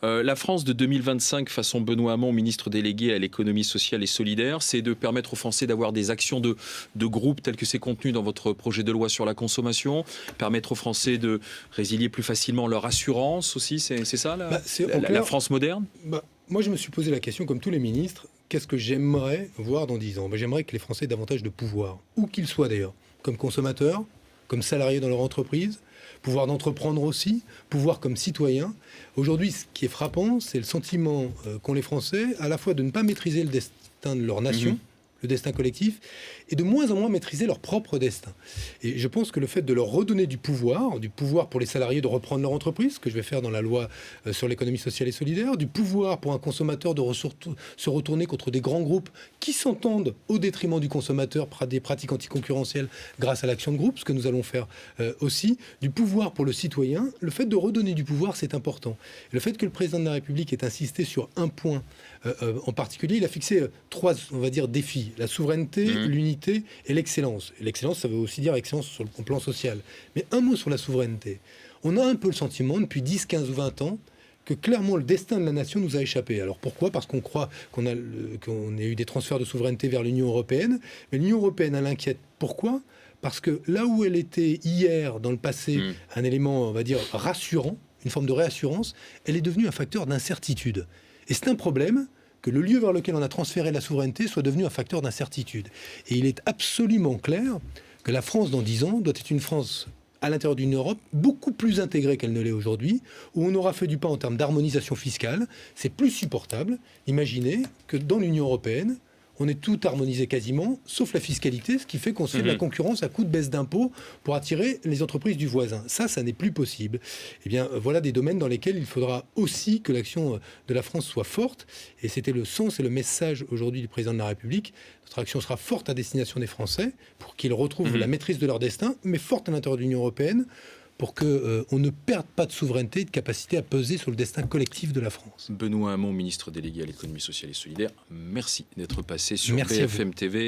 La France de 2025, façon Benoît Hamon, ministre délégué à l'économie sociale et solidaire, c'est de permettre aux Français d'avoir des actions de groupe telles que c'est contenu dans votre projet de loi sur la consommation, permettre aux Français de résilier plus facilement leur assurance aussi, c'est ça la France moderne? Moi, je me suis posé la question, comme tous les ministres, qu'est-ce que j'aimerais voir dans 10 ans? J'aimerais que les Français aient davantage de pouvoir, où qu'ils soient d'ailleurs, comme consommateurs, comme salariés dans leur entreprise, pouvoir d'entreprendre aussi, pouvoir comme citoyen. Aujourd'hui, ce qui est frappant, c'est le sentiment qu'ont les Français, à la fois de ne pas maîtriser le destin de leur nation, le destin collectif, et de moins en moins maîtriser leur propre destin. Et je pense que le fait de leur redonner du pouvoir pour les salariés de reprendre leur entreprise, ce que je vais faire dans la loi sur l'économie sociale et solidaire, du pouvoir pour un consommateur de se retourner contre des grands groupes qui s'entendent au détriment du consommateur par des pratiques anticoncurrentielles grâce à l'action de groupe, ce que nous allons faire aussi, du pouvoir pour le citoyen. Le fait de redonner du pouvoir, c'est important. Et le fait que le président de la République ait insisté sur un point en particulier, il a fixé 3, on va dire, défis. La souveraineté, l'unité et l'excellence. Et l'excellence, ça veut aussi dire excellence sur le plan social. Mais un mot sur la souveraineté. On a un peu le sentiment, depuis 10, 15 ou 20 ans, que clairement le destin de la nation nous a échappé. Alors pourquoi? Parce qu'on croit qu'on a eu des transferts de souveraineté vers l'Union européenne. Mais l'Union européenne, elle inquiète. Pourquoi? Parce que là où elle était hier, dans le passé, un élément, on va dire, rassurant, une forme de réassurance, elle est devenue un facteur d'incertitude. Et c'est un problème que le lieu vers lequel on a transféré la souveraineté soit devenu un facteur d'incertitude. Et il est absolument clair que la France, dans 10 ans, doit être une France à l'intérieur d'une Europe beaucoup plus intégrée qu'elle ne l'est aujourd'hui, où on aura fait du pas en termes d'harmonisation fiscale. C'est plus supportable. Imaginez que dans l'Union européenne, on est tout harmonisé quasiment, sauf la fiscalité, ce qui fait qu'on se fait de la concurrence à coup de baisse d'impôts pour attirer les entreprises du voisin. Ça n'est plus possible. Eh bien, voilà des domaines dans lesquels il faudra aussi que l'action de la France soit forte. Et c'était le sens et le message aujourd'hui du président de la République. Notre action sera forte à destination des Français pour qu'ils retrouvent la maîtrise de leur destin, mais forte à l'intérieur de l'Union européenne, pour qu'on ne perde pas de souveraineté et de capacité à peser sur le destin collectif de la France. Benoît Hamon, ministre délégué à l'économie sociale et solidaire, merci d'être passé sur Merci BFM TV.